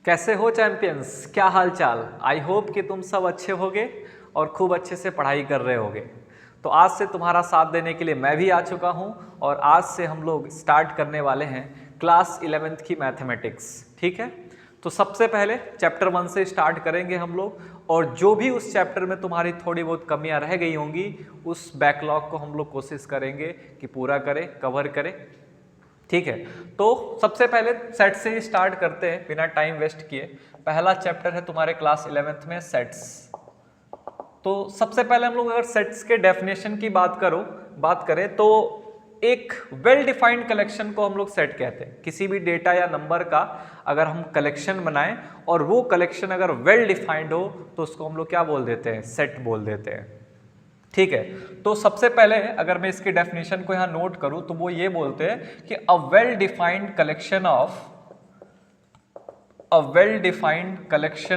कैसे हो चैंपियंस, क्या हाल चाल। आई होप कि तुम सब अच्छे होगे और खूब अच्छे से पढ़ाई कर रहे होगे। तो आज से तुम्हारा साथ देने के लिए मैं भी आ चुका हूं और आज से हम लोग स्टार्ट करने वाले हैं क्लास 11th की मैथमेटिक्स। ठीक है, तो सबसे पहले चैप्टर 1 से स्टार्ट करेंगे हम लोग, और जो भी उस चैप्टर में तुम्हारी थोड़ी बहुत कमियां रह गई होंगी उस बैकलॉग को हम लोग कोशिश करेंगे कि पूरा करें, कवर करें। ठीक है, तो सबसे पहले सेट से ही स्टार्ट करते हैं बिना टाइम वेस्ट किए। पहला चैप्टर है तुम्हारे क्लास 11th में सेट्स। तो सबसे पहले हम लोग अगर सेट्स के डेफिनेशन की बात करें तो एक वेल डिफाइंड कलेक्शन को हम लोग सेट कहते हैं। किसी भी डेटा या नंबर का अगर हम कलेक्शन बनाएं और वो कलेक्शन अगर वेल डिफाइंड हो तो उसको हम लोग क्या बोल देते हैं, सेट बोल देते हैं। ठीक है, तो सबसे पहले अगर मैं इसकी डेफिनेशन को यहां नोट करूं तो वो ये बोलते हैं कि a well defined collection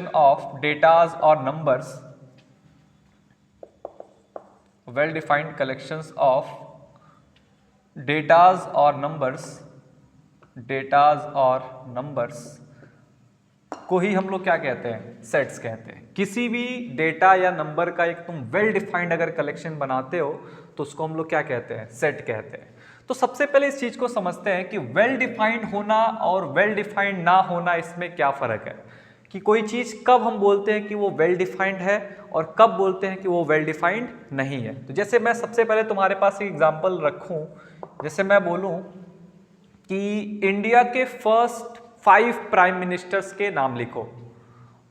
of datas और numbers, well defined collections of datas और नंबर्स को ही हम लोग क्या कहते हैं, सेट्स कहते हैं। किसी भी डेटा या नंबर का एक तुम वेल डिफाइंड अगर कलेक्शन बनाते हो तो उसको हम लोग क्या कहते हैं, सेट कहते हैं। तो सबसे पहले इस चीज को समझते हैं कि वेल डिफाइंड होना और वेल डिफाइंड ना होना, इसमें क्या फर्क है। कि कोई चीज कब हम बोलते हैं कि वो वेल डिफाइंड है और कब बोलते हैं कि वो वेल डिफाइंड नहीं है। तो जैसे मैं सबसे पहले तुम्हारे पास एक एग्जांपल रखूं, जैसे मैं बोलूं कि इंडिया के फर्स्ट 5 प्राइम मिनिस्टर्स के नाम लिखो,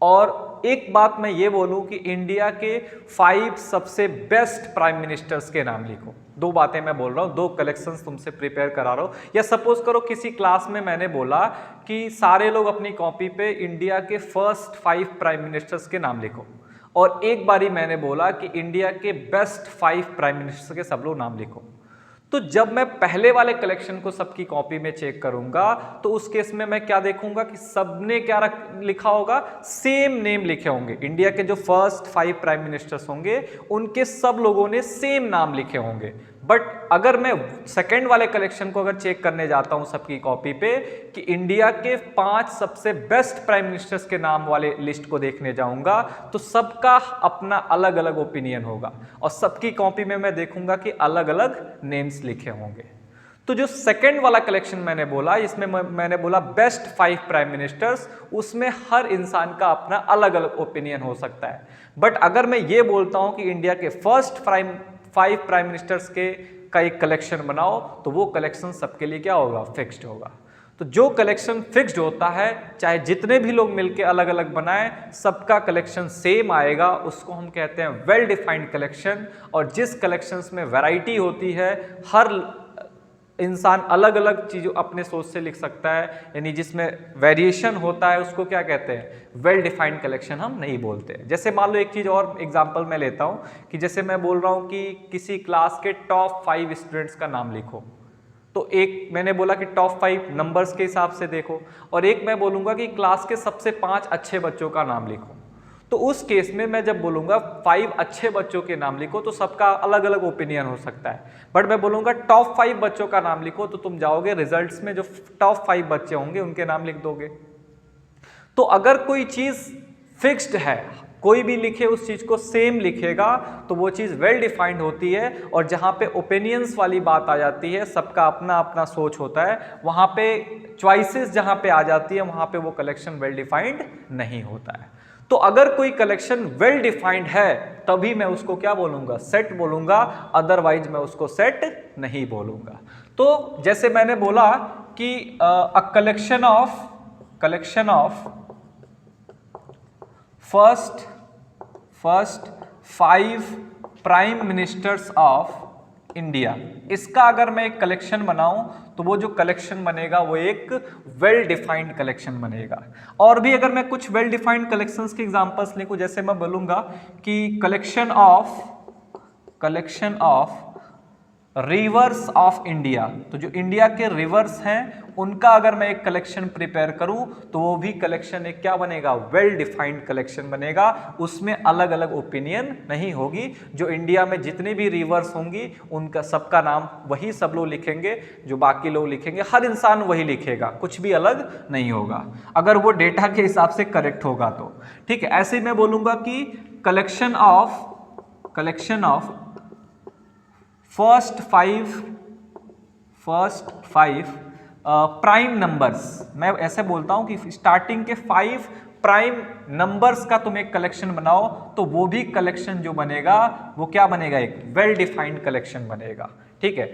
और एक बात मैं ये बोलूं कि इंडिया के 5 सबसे बेस्ट प्राइम मिनिस्टर्स के नाम लिखो। दो बातें मैं बोल रहा हूं, दो कलेक्शंस तुमसे प्रिपेयर करा रहा हूं। या सपोज करो किसी क्लास में मैंने बोला कि सारे लोग अपनी कॉपी पे इंडिया के फर्स्ट 5 प्राइम मिनिस्टर्स के नाम लिखो, और एक बारी मैंने बोला कि इंडिया के बेस्ट 5 प्राइम मिनिस्टर्स के सब लोग नाम लिखो। तो जब मैं पहले वाले कलेक्शन को सबकी कॉपी में चेक करूंगा तो उस केस में मैं क्या देखूंगा कि सबने क्या लिखा होगा, सेम नेम लिखे होंगे। इंडिया के जो फर्स्ट 5 प्राइम मिनिस्टर्स होंगे उनके सब लोगों ने सेम नाम लिखे होंगे। बट अगर मैं सेकंड वाले कलेक्शन को अगर चेक करने जाता हूं सबकी कॉपी पे कि इंडिया के 5 सबसे बेस्ट प्राइम मिनिस्टर्स के नाम वाले लिस्ट को देखने जाऊंगा तो सबका अपना अलग अलग ओपिनियन होगा, और सबकी कॉपी में मैं देखूंगा कि अलग अलग नेम्स लिखे होंगे। तो जो सेकंड वाला कलेक्शन मैंने बोला, इसमें मैंने बोला बेस्ट 5 प्राइम मिनिस्टर्स, उसमें हर इंसान का अपना अलग अलग ओपिनियन हो सकता है। बट अगर मैं ये बोलता हूं कि इंडिया के फर्स्ट 5 प्राइम मिनिस्टर्स का एक कलेक्शन बनाओ तो वो कलेक्शन सबके लिए क्या होगा, फिक्स्ड होगा। तो जो कलेक्शन फिक्स्ड होता है, चाहे जितने भी लोग मिलके अलग अलग बनाएं, सबका कलेक्शन सेम आएगा, उसको हम कहते हैं वेल डिफाइंड कलेक्शन। और जिस कलेक्शंस में वैरायटी होती है, हर इंसान अलग अलग चीज़ों अपने सोच से लिख सकता है, यानी जिसमें वेरिएशन होता है, उसको क्या कहते हैं, वेल डिफाइंड कलेक्शन हम नहीं बोलते। जैसे मान लो एक चीज़ और एग्जांपल मैं लेता हूं कि जैसे मैं बोल रहा हूं कि किसी क्लास के टॉप 5 स्टूडेंट्स का नाम लिखो, तो एक मैंने बोला कि टॉप 5 नंबर्स के हिसाब से देखो, और एक मैं बोलूंगा कि क्लास के सबसे 5 अच्छे बच्चों का नाम लिखो। तो उस केस में मैं जब बोलूंगा 5 अच्छे बच्चों के नाम लिखो तो सबका अलग अलग ओपिनियन हो सकता है। बट मैं बोलूंगा टॉप 5 बच्चों का नाम लिखो तो तुम जाओगे रिजल्ट्स में जो टॉप 5 बच्चे होंगे उनके नाम लिख दोगे। तो अगर कोई चीज फिक्स्ड है, कोई भी लिखे उस चीज को सेम लिखेगा तो वो चीज वेल डिफाइंड होती है। और जहां पे ओपिनियंस वाली बात आ जाती है, सबका अपना अपना सोच होता है, वहां पे चॉइसेस जहां पे आ जाती है वहां पे वो कलेक्शन वेल डिफाइंड नहीं होता है। तो अगर कोई कलेक्शन वेल डिफाइंड है तभी मैं उसको क्या बोलूंगा, सेट बोलूंगा, अदरवाइज मैं उसको सेट नहीं बोलूंगा। तो जैसे मैंने बोला कि a collection of first 5 prime ministers of India, इसका अगर मैं एक कलेक्शन बनाऊं तो वो जो कलेक्शन बनेगा वो एक वेल डिफाइंड कलेक्शन बनेगा। और भी अगर मैं कुछ वेल डिफाइंड कलेक्शंस के एग्जांपल्स लिखूं, जैसे मैं बोलूंगा कि collection of reverse of India, तो जो इंडिया के रिवर्स हैं उनका अगर मैं एक कलेक्शन प्रिपेयर करूं तो वो भी कलेक्शन एक क्या बनेगा, वेल डिफाइंड कलेक्शन बनेगा। उसमें अलग अलग ओपिनियन नहीं होगी। जो इंडिया में जितने भी रिवर्स होंगी उनका सबका नाम वही सब लोग लिखेंगे, जो बाकी लोग लिखेंगे हर इंसान वही लिखेगा, कुछ भी अलग नहीं होगा, अगर वो डेटा के हिसाब से करेक्ट होगा तो। ठीक है, ऐसे ही मैं बोलूंगा कि collection of first five prime numbers, मैं ऐसे बोलता हूं कि स्टार्टिंग के 5 प्राइम नंबर्स का तुम एक कलेक्शन बनाओ, तो वो भी कलेक्शन जो बनेगा वो क्या बनेगा, एक वेल डिफाइंड कलेक्शन बनेगा। ठीक है,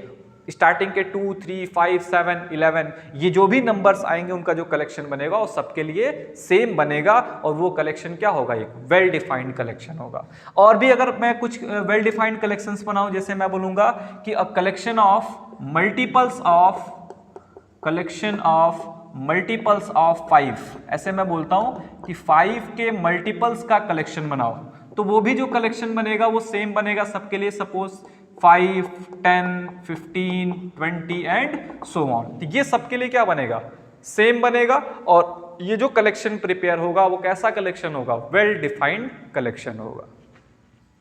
स्टार्टिंग के 2, 3, 5, 7, 11 ये जो भी नंबर्स आएंगे उनका जो कलेक्शन बनेगा वो सबके लिए सेम बनेगा, और वो कलेक्शन क्या होगा, एक वेल डिफाइंड कलेक्शन होगा। और भी अगर मैं कुछ वेल डिफाइंड कलेक्शंस बनाऊं, जैसे मैं बोलूंगा कि अ कलेक्शन ऑफ 5, ऐसे मैं बोलता हूं कि 5 के मल्टीपल्स का कलेक्शन बनाओ, तो वो भी जो कलेक्शन बनेगा वो सेम बनेगा सबके लिए। सपोज 5, 10, 15, 20 एंड सो ऑन, तो ये सबके लिए क्या बनेगा, सेम बनेगा। और ये जो कलेक्शन प्रिपेयर होगा वो कैसा कलेक्शन होगा, वेल डिफाइंड कलेक्शन होगा।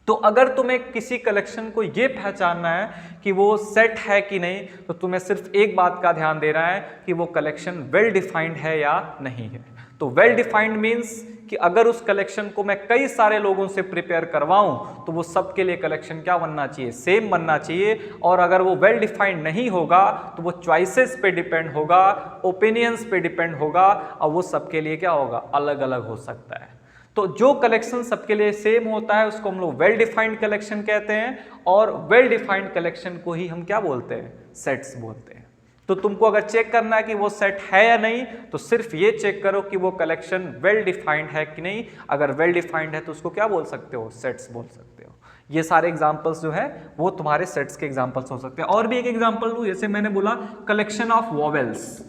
तो अगर तुम्हें किसी कलेक्शन को ये पहचानना है कि वो सेट है कि नहीं, तो तुम्हें सिर्फ एक बात का ध्यान देना है कि वो कलेक्शन वेल डिफाइंड है या नहीं है। तो वेल डिफाइंड मीन्स कि अगर उस कलेक्शन को मैं कई सारे लोगों से प्रिपेयर करवाऊं तो वो सबके लिए कलेक्शन क्या बनना चाहिए, सेम बनना चाहिए। और अगर वो वेल डिफाइंड नहीं होगा तो वो चॉइसेस पे डिपेंड होगा, ओपिनियंस पे डिपेंड होगा, और वो सबके लिए क्या होगा, अलग अलग हो सकता है। तो जो कलेक्शन सबके लिए सेम होता है उसको हम लोग वेल डिफाइंड कलेक्शन कहते हैं, और वेल डिफाइंड कलेक्शन को ही हम क्या बोलते हैं, सेट्स बोलते हैं। तो तुमको अगर चेक करना है कि वो सेट है या नहीं, तो सिर्फ ये चेक करो कि वो कलेक्शन वेल डिफाइंड है कि नहीं। अगर वेल डिफाइंड है तो उसको क्या बोल सकते हो, सेट्स बोल सकते हो। ये सारे एग्जांपल्स जो है वो तुम्हारे सेट्स के एग्जांपल्स हो सकते हैं। और भी एक एग्जांपल दूं, जैसे मैंने बोला कलेक्शन ऑफ वॉवेल्स,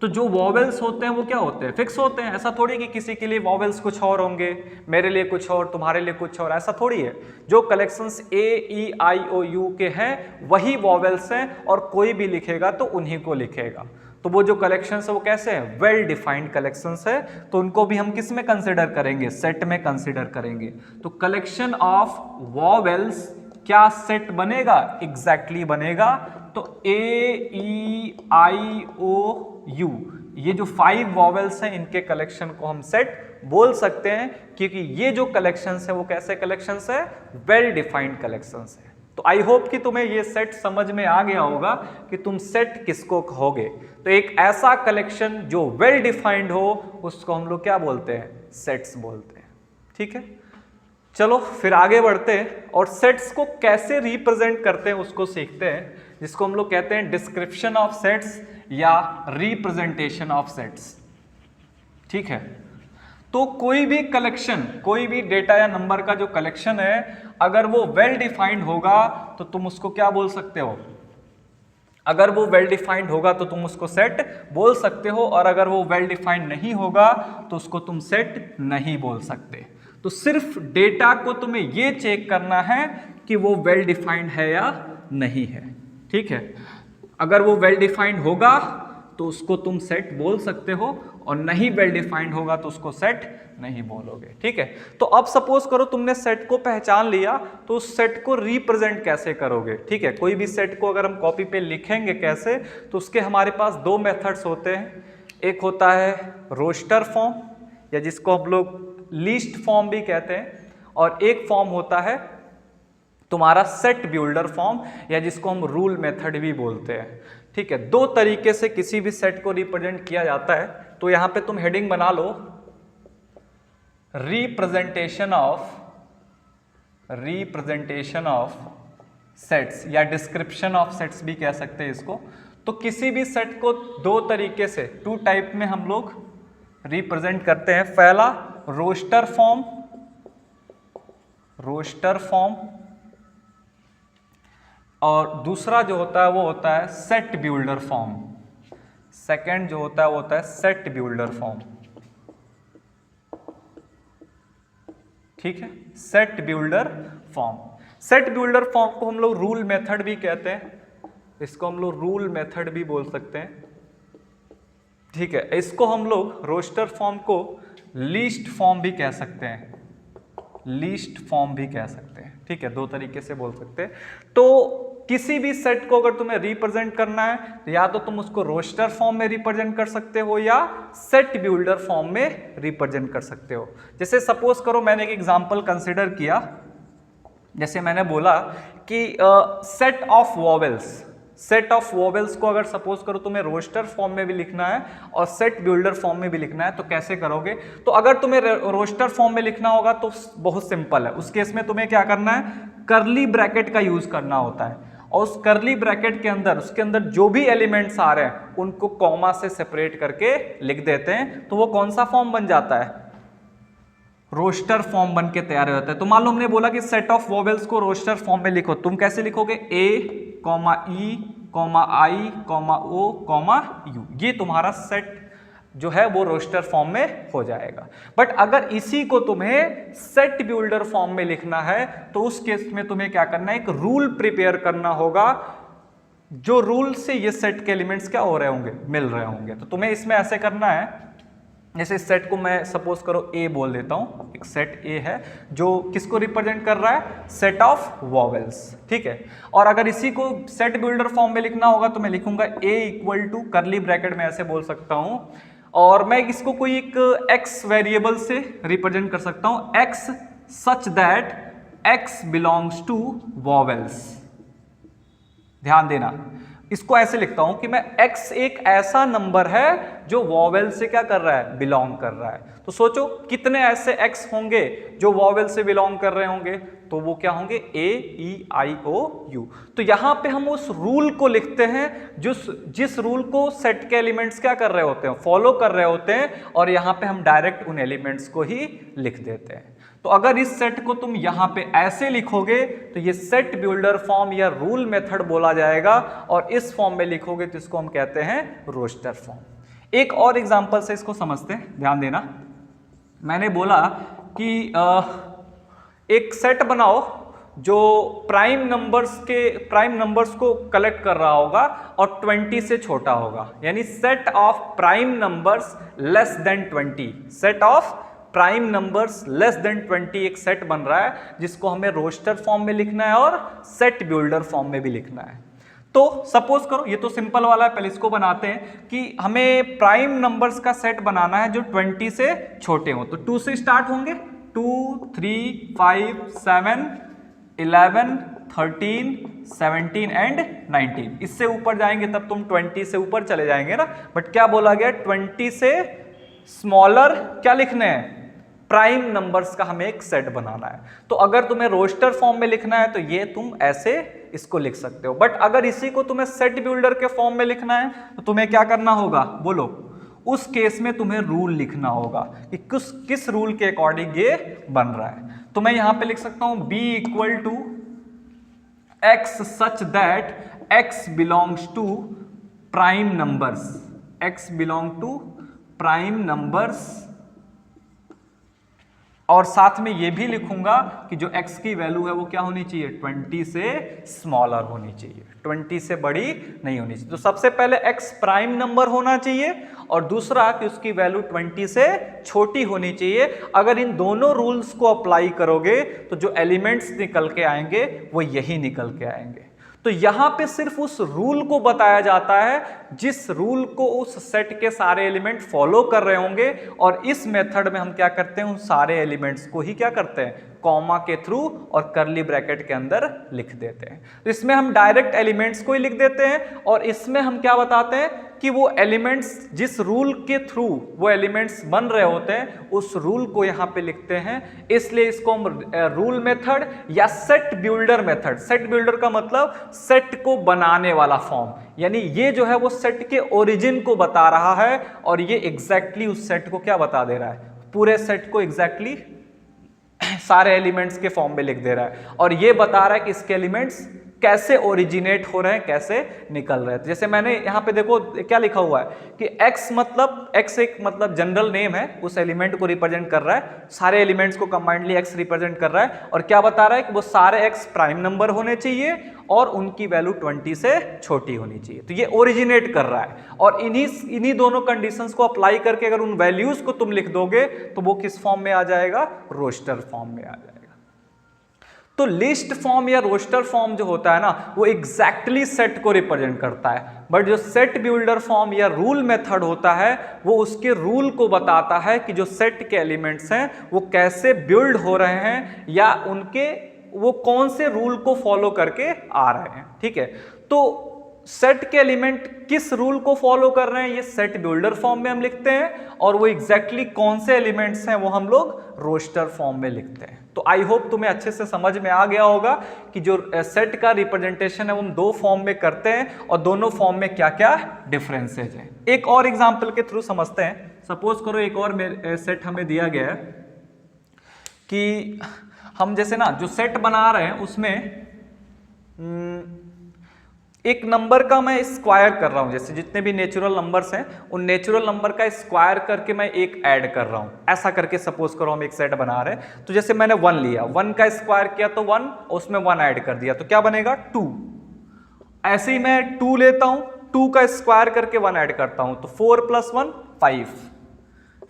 तो जो वॉवेल्स होते हैं वो क्या होते हैं, फिक्स होते हैं। ऐसा थोड़ी कि किसी के लिए वॉवेल्स कुछ और होंगे, मेरे लिए कुछ और, तुम्हारे लिए कुछ और, ऐसा थोड़ी है। जो कलेक्शंस A-E-I-O-U के हैं वही वॉवेल्स हैं, और कोई भी लिखेगा तो उन्हीं को लिखेगा। तो वो जो कलेक्शंस है वो कैसे हैं, वेल डिफाइंड कलेक्शंस है। तो उनको भी हम किस में कंसिडर करेंगे, सेट में कंसिडर करेंगे। तो कलेक्शन ऑफ वॉवेल्स क्या सेट बनेगा, एग्जैक्टली बनेगा। तो A-E-I-O-U ये जो 5 वॉवेल्स हैं इनके कलेक्शन को हम सेट बोल सकते हैं, क्योंकि ये जो कलेक्शंस है वो कैसे कलेक्शंस है, वेल डिफाइंड कलेक्शंस है। तो आई होप कि तुम्हें ये सेट समझ में आ गया होगा कि तुम सेट किसको कहोगे। तो एक ऐसा कलेक्शन जो वेल डिफाइंड हो उसको हम लोग क्या बोलते हैं, सेट्स बोलते हैं। ठीक है, चलो फिर आगे बढ़ते हैं और सेट्स को कैसे रिप्रेजेंट करते हैं उसको सीखते हैं, जिसको हम लोग कहते हैं डिस्क्रिप्शन ऑफ सेट्स या रिप्रेजेंटेशन ऑफ सेट्स। ठीक है, तो कोई भी कलेक्शन, कोई भी डेटा या नंबर का जो कलेक्शन है, अगर वो वेल डिफाइंड होगा तो तुम उसको क्या बोल सकते हो, अगर वो वेल डिफाइंड होगा तो तुम उसको सेट बोल सकते हो, और अगर वो वेल डिफाइंड नहीं होगा तो उसको तुम सेट नहीं बोल सकते। तो सिर्फ डेटा को तुम्हें ये चेक करना है कि वो वेल डिफाइंड है या नहीं है। ठीक है, अगर वो वेल डिफाइंड होगा तो उसको तुम सेट बोल सकते हो, और नहीं वेल डिफाइंड होगा तो उसको सेट नहीं बोलोगे। ठीक है, तो अब सपोज करो तुमने सेट को पहचान लिया, तो उस सेट को रिप्रेजेंट कैसे करोगे। ठीक है, कोई भी सेट को अगर हम कॉपी पे लिखेंगे कैसे, तो उसके हमारे पास 2 मेथड्स होते हैं। एक होता है रोस्टर फॉर्म, या जिसको हम लोग लिस्ट फॉर्म भी कहते हैं, और एक फॉर्म होता है तुम्हारा सेट बिल्डर फॉर्म, या जिसको हम रूल मेथड भी बोलते हैं। ठीक है, 2 तरीके से किसी भी सेट को रिप्रेजेंट किया जाता है। तो यहां पे तुम हेडिंग बना लो, रिप्रेजेंटेशन ऑफ सेट्स, या डिस्क्रिप्शन ऑफ सेट्स भी कह सकते हैं इसको। तो किसी भी सेट को 2 तरीके से, 2 टाइप में हम लोग रिप्रेजेंट करते हैं। पहला रोस्टर फॉर्म, और दूसरा जो होता है वो होता है सेट बिल्डर फॉर्म। सेकंड जो होता है वो होता है सेट बिल्डर फॉर्म। ठीक है, set builder form. Set builder form को हम लोग रूल मेथड भी कहते हैं। इसको हम लोग रूल मेथड भी बोल सकते हैं, ठीक है। इसको हम लोग रोस्टर फॉर्म को लीस्ट फॉर्म भी कह सकते हैं, लीस्ट फॉर्म भी कह सकते हैं, ठीक है, दो तरीके से बोल सकते हैं। तो किसी भी सेट को अगर तुम्हें रिप्रेजेंट करना है तो या तो तुम उसको रोस्टर फॉर्म में रिप्रेजेंट कर सकते हो या सेट बिल्डर फॉर्म में रिप्रेजेंट कर सकते हो। जैसे सपोज करो मैंने एक एग्जांपल कंसिडर किया, जैसे मैंने बोला कि set of vowels, set of vowels को अगर सपोज करो तुम्हें रोस्टर फॉर्म में भी लिखना है और सेट बिल्डर फॉर्म में भी लिखना है तो कैसे करोगे। तो अगर तुम्हें रोस्टर फॉर्म में लिखना होगा तो बहुत सिंपल है, उस केस में तुम्हें क्या करना है, कर्ली ब्रैकेट का यूज करना होता है और उस कर्ली ब्रैकेट के अंदर उसके अंदर जो भी एलिमेंट्स आ रहे हैं उनको कॉमा से सेपरेट करके लिख देते हैं, तो वो कौन सा फॉर्म बन जाता है, रोस्टर फॉर्म बन के तैयार हो जाता है। तो मान लो हमने बोला कि सेट ऑफ वॉवेल्स को रोस्टर फॉर्म में लिखो, तुम कैसे लिखोगे, A comma E comma I comma O comma U, ये तुम्हारा सेट जो है वो रोस्टर फॉर्म में हो जाएगा। बट अगर इसी को तुम्हें सेट बिल्डर फॉर्म में लिखना है तो उस केस में तुम्हें क्या करना है, एक रूल प्रिपेयर करना होगा, जो रूल से ये सेट के एलिमेंट्स क्या हो रहे होंगे, मिल रहे होंगे। तो तुम्हें इसमें ऐसे करना है, जैसे इस सेट को मैं सपोज करो ए बोल देता हूं, एक सेट ए है जो किसको रिप्रेजेंट कर रहा है, सेट ऑफ वॉवेल्स, ठीक है। और अगर इसी को सेट बिल्डर फॉर्म में लिखना होगा तो मैं लिखूंगा ए इक्वल टू कर्ली ब्रैकेट में ऐसे बोल सकता हूं, और मैं इसको कोई एक x वेरिएबल से रिप्रेजेंट कर सकता हूं, x such that x belongs to vowels. ध्यान देना, इसको ऐसे लिखता हूं कि मैं x एक ऐसा नंबर है जो वॉवेल से क्या कर रहा है, बिलोंग कर रहा है। तो सोचो कितने ऐसे x होंगे जो वॉवेल से बिलोंग कर रहे होंगे, तो वो क्या होंगे, ए ई आई ओ यू। तो यहां पे हम उस रूल को लिखते हैं जिस रूल को सेट के एलिमेंट्स क्या कर रहे होते हैं, फॉलो कर रहे होते हैं, और यहां पे हम डायरेक्ट उन एलिमेंट्स को ही लिख देते हैं। तो अगर इस सेट को तुम यहां पे ऐसे लिखोगे तो ये सेट बिल्डर फॉर्म या रूल मेथड बोला जाएगा, और इस फॉर्म में लिखोगे तो इसको हम कहते हैं रोस्टर फॉर्म। एक और एग्जांपल से इसको समझते हैं, ध्यान देना। मैंने बोला कि एक सेट बनाओ जो प्राइम नंबर्स को कलेक्ट कर रहा होगा और 20 से छोटा होगा, यानी set of prime numbers less than 20, set of prime numbers less than 20 एक सेट बन रहा है जिसको हमें रोस्टर फॉर्म में लिखना है और सेट बिल्डर फॉर्म में भी लिखना है। तो सपोज करो, ये तो सिंपल वाला है, पहले इसको बनाते हैं कि हमें प्राइम नंबर्स का सेट बनाना है जो 20 से छोटे हो। तो 2 से स्टार्ट होंगे, 2 3 5 7 11 13 17 एंड 19। इससे ऊपर जाएंगे तब तुम 20 से ऊपर चले जाएंगे ना। बट क्या बोला गया, 20 से स्मॉलर क्या लिखने हैं, प्राइम नंबर्स का हमें एक सेट बनाना है। तो अगर तुम्हें रोस्टर फॉर्म में लिखना है तो ये तुम ऐसे इसको लिख सकते हो। बट अगर इसी को तुम्हें सेट बिल्डर के फॉर्म में लिखना है तो तुम्हें क्या करना होगा, बोलो। उस केस में तुम्हें रूल लिखना होगा कि किस रूल के अकॉर्डिंग ये बन रहा है। तो मैं यहां पे लिख सकता हूं b equal to x such that x belongs to prime numbers, x belong to prime numbers, और साथ में ये भी लिखूंगा कि जो x की वैल्यू है वो क्या होनी चाहिए, 20 से स्मॉलर होनी चाहिए, 20 से बड़ी नहीं होनी चाहिए। तो सबसे पहले x प्राइम नंबर होना चाहिए और दूसरा कि उसकी वैल्यू 20 से छोटी होनी चाहिए। अगर इन दोनों रूल्स को अप्लाई करोगे तो जो एलिमेंट्स निकल के आएंगे वो यही निकल के आएंगे। तो यहां पे सिर्फ उस रूल को बताया जाता है जिस रूल को उस सेट के सारे एलिमेंट फॉलो कर रहे होंगे, और इस मेथड में हम क्या करते हैं, उन सारे एलिमेंट्स को ही क्या करते हैं, कॉमा के थ्रू और कर्ली ब्रैकेट के अंदर लिख देते हैं। तो इसमें हम डायरेक्ट एलिमेंट्स को ही लिख देते हैं, और इसमें हम क्या बताते हैं कि वो एलिमेंट्स जिस रूल के थ्रू वो एलिमेंट्स बन रहे होते हैं उस रूल को यहाँ पे लिखते हैं। इसलिए इसको हम रूल मेथड या set builder method, set builder का मतलब सेट को बनाने वाला फॉर्म, यानी ये जो है वो सेट के ओरिजिन को बता रहा है और ये एग्जैक्टली उस सेट को क्या बता दे रहा है, पूरे सेट को एग्जैक्टली सारे एलिमेंट्स के फॉर्म में लिख दे रहा है, और ये बता रहा है कि इसके एलिमेंट्स कैसे ओरिजिनेट हो रहे हैं, कैसे निकल रहे हैं। जैसे मैंने यहाँ पे देखो क्या लिखा हुआ है कि x एक मतलब जनरल नेम है, उस एलिमेंट को रिप्रेजेंट कर रहा है, सारे एलिमेंट्स को कंबाइंडली x रिप्रेजेंट कर रहा है, और क्या बता रहा है कि वो सारे x प्राइम नंबर होने चाहिए और उनकी वैल्यू 20 से छोटी होनी चाहिए। तो ये ओरिजिनेट कर रहा है, और इन्हीं दोनों कंडीशंस को अप्लाई करके अगर उन वैल्यूज को तुम लिख दोगे तो वो किस फॉर्म में आ जाएगा, रोस्टर फॉर्म में आ जाएगा। तो लिस्ट फॉर्म या रोस्टर फॉर्म जो होता है ना, वो एग्जैक्टली सेट को रिप्रेजेंट करता है, बट जो सेट बिल्डर फॉर्म या रूल मेथड होता है वो उसके रूल को बताता है कि जो सेट के एलिमेंट्स हैं वो कैसे बिल्ड हो रहे हैं या उनके वो कौन से रूल को फॉलो करके आ रहे हैं। ठीक है, तो सेट के एलिमेंट किस रूल को फॉलो कर रहे हैं ये सेट बिल्डर फॉर्म में हम लिखते हैं, और वो एग्जैक्टली कौन से एलिमेंट्स हैं वो हम लोग रोस्टर फॉर्म में लिखते हैं। तो आई होप तुम्हें अच्छे से समझ में आ गया होगा कि जो सेट का रिप्रेजेंटेशन है वो हम दो फॉर्म में करते हैं और दोनों फॉर्म में क्या क्या डिफरेंसेज हैं। एक और एग्जांपल के थ्रू समझते हैं। सपोज करो एक और सेट हमें दिया गया है कि हम जैसे ना जो सेट बना रहे हैं उसमें एक नंबर का मैं स्क्वायर कर रहा हूं, जैसे जितने भी नेचुरल नंबर्स हैं उन नेचुरल नंबर का स्क्वायर करके मैं एक ऐड कर रहा हूं, ऐसा करके सपोज करो हम एक सेट बना रहे हैं। तो जैसे मैंने 1 लिया, 1 का स्क्वायर किया तो 1, उसमें 1 ऐड कर दिया तो क्या बनेगा 2। ऐसे ही मैं 2 लेता हूं, 2 का स्क्वायर करके 1 ऐड करता हूं तो 4 + 1 5।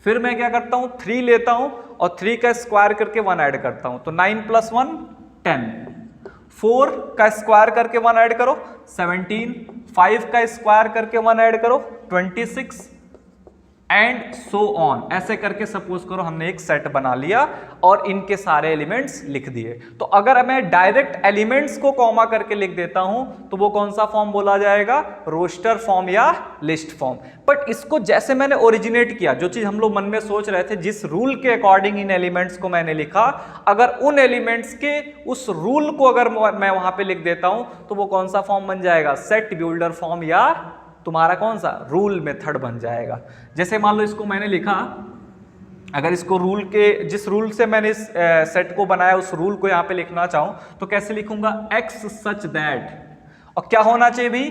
फिर मैं क्या करता हूं 3 लेता हूं और 3 का स्क्वायर करके 1 ऐड करता हूं तो 9 + 1 10। 4 का स्क्वायर करके 1 ऐड करो 17, 5 का स्क्वायर करके 1 ऐड करो 26 एंड सो ऑन। ऐसे करके सपोज करो हमने एक सेट बना लिया और इनके सारे एलिमेंट्स लिख दिए। तो अगर मैं डायरेक्ट एलिमेंट्स को कॉमा करके लिख देता हूं तो वो कौन सा फॉर्म बोला जाएगा, रोस्टर फॉर्म या लिस्ट फॉर्म। बट इसको जैसे मैंने ओरिजिनेट किया, जो चीज हम लोग मन में सोच रहे थे, जिस रूल के अकॉर्डिंग इन एलिमेंट्स को मैंने लिखा, अगर उन एलिमेंट्स के उस रूल को अगर मैं वहां पे लिख देता हूं तो वो कौन सा फॉर्म बन जाएगा, सेट बिल्डर फॉर्म या तुम्हारा कौन सा रूल मेथड बन जाएगा। जैसे मान लो इसको मैंने लिखा, अगर इसको रूल के जिस रूल से मैंने इस सेट को बनाया उस रूल को यहां पे लिखना चाहूं तो कैसे लिखूंगा, x सच दैट, और क्या होना चाहिए भी,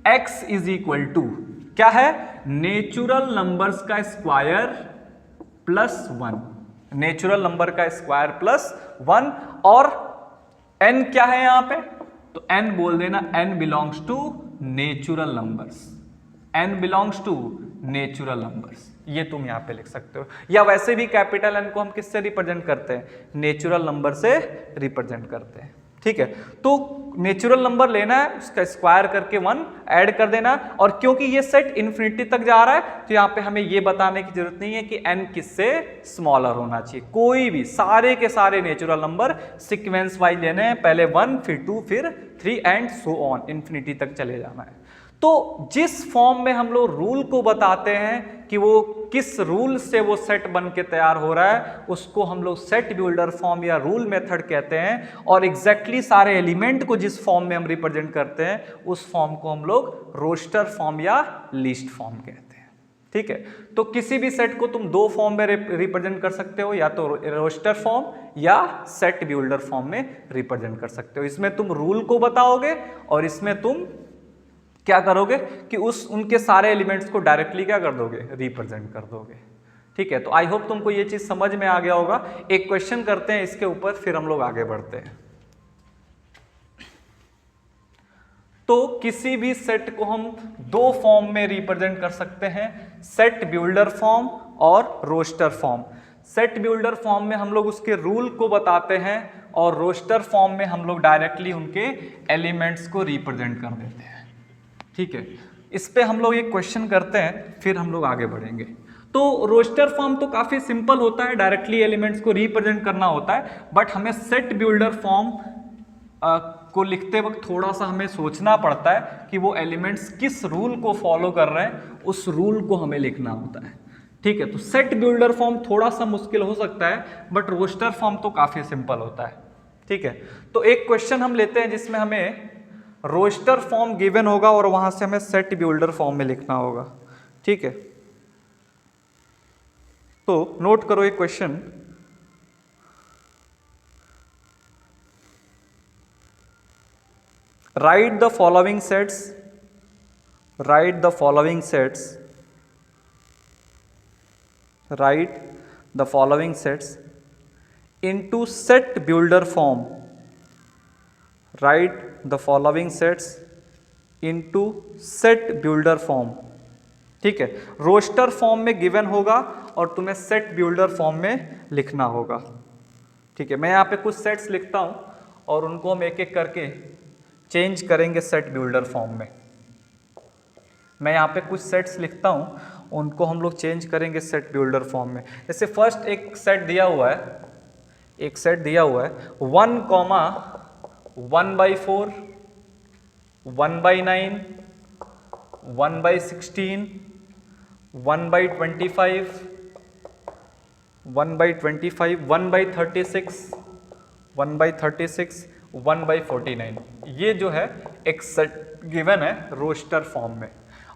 x = क्या है, नेचुरल नंबर्स का स्क्वायर प्लस 1, नेचुरल नंबर का स्क्वायर प्लस 1, और n क्या है यहां पे, तो n बोल देना n belongs to natural numbers, n belongs to natural numbers, ये तुम यहां पे लिख सकते हो। या वैसे भी कैपिटल N को हम किससे रिप्रेजेंट करते हैं, नेचुरल नंबर से रिप्रेजेंट करते हैं। ठीक है, तो नेचुरल नंबर लेना है, उसका स्क्वायर करके 1 ऐड कर देना, और क्योंकि ये सेट इन्फिनिटी तक जा रहा है तो यहाँ पे हमें ये बताने की जरूरत नहीं है कि n किससे स्मॉलर होना चाहिए। कोई भी सारे के सारे नेचुरल नंबर सीक्वेंस वाइज लेने हैं, पहले 1 फिर 2 फिर 3 एंड सो ऑन, इन्फिनिटी तक चले जाना है। तो जिस फॉर्म में हम लोग रूल को बताते हैं कि वो किस रूल से वो सेट बन के तैयार हो रहा है, उसको हम लोग सेट बिल्डर फॉर्म या रूल मेथड कहते हैं, और एग्जैक्टली सारे एलिमेंट को जिस फॉर्म में हम रिप्रेजेंट करते हैं उस फॉर्म को हम लोग रोस्टर फॉर्म या लिस्ट फॉर्म कहते हैं। ठीक है, तो किसी भी सेट को तुम दो फॉर्म में रिप्रेजेंट कर सकते हो, या तो रोस्टर फॉर्म या सेट बिल्डर फॉर्म में रिप्रेजेंट कर सकते हो। इसमें तुम रूल को बताओगे और इसमें तुम क्या करोगे कि उनके सारे एलिमेंट्स को डायरेक्टली क्या कर दोगे, रिप्रेजेंट कर दोगे। ठीक है, तो आई होप तुमको ये चीज समझ में आ गया होगा। एक क्वेश्चन करते हैं इसके ऊपर, फिर हम लोग आगे बढ़ते हैं। तो किसी भी सेट को हम दो फॉर्म में रिप्रेजेंट कर सकते हैं, सेट बिल्डर फॉर्म और roster form. Set builder form में हम लोग उसके रूल को बताते हैं और रोस्टर फॉर्म में हम लोग डायरेक्टली उनके एलिमेंट्स को रिप्रेजेंट कर देते हैं। ठीक है, इस पे हम लोग एक क्वेश्चन करते हैं, फिर हम लोग आगे बढ़ेंगे। तो रोस्टर फॉर्म तो काफी सिंपल होता है, डायरेक्टली एलिमेंट्स को रिप्रेजेंट करना होता है, बट हमें सेट बिल्डर फॉर्म को लिखते वक्त थोड़ा सा हमें सोचना पड़ता है कि वो एलिमेंट्स किस रूल को फॉलो कर रहे हैं, उस रूल को हमें लिखना होता है। ठीक है, तो सेट बिल्डर फॉर्म थोड़ा सा मुश्किल हो सकता है, बट रोस्टर फॉर्म तो काफी सिंपल होता है। ठीक है, तो एक क्वेश्चन हम लेते हैं जिसमें हमें रोस्टर फॉर्म गिवन होगा और वहां से हमें सेट बिल्डर फॉर्म में लिखना होगा। ठीक है, तो नोट करो एक question, right the following sets, write the following sets, write the following sets into set builder form, write the following sets into set builder form। ठीक है, रोस्टर फॉर्म में गिवन होगा और तुम्हें सेट बिल्डर फॉर्म में लिखना होगा। ठीक है, मैं यहाँ पे कुछ सेट्स लिखता हूँ और उनको हम एक एक करके चेंज करेंगे सेट बिल्डर फॉर्म में। मैं यहाँ पे कुछ सेट्स लिखता हूँ, उनको हम लोग चेंज करेंगे सेट बिल्डर फॉर्म में। जैसे फर्स्ट एक सेट दिया हुआ है, एक सेट दिया हुआ है 1, 1/4, 1/9, 1/16, 1/25, 1/25, 1/36, 1/36, 1/49। ये जो है एक सेट गिवन है रोस्टर फॉर्म में।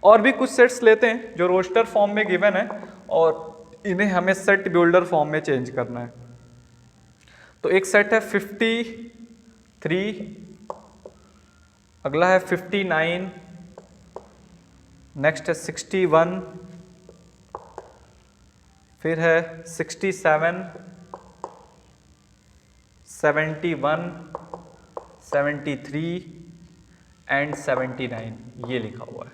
और भी कुछ सेट्स लेते हैं जो रोस्टर फॉर्म में गिवन है और इन्हें हमें सेट बिल्डर फॉर्म में चेंज करना है। तो एक सेट है 53, अगला है 59, नेक्स्ट है 61, फिर है 67, 71, 73 एंड 79, ये लिखा हुआ है।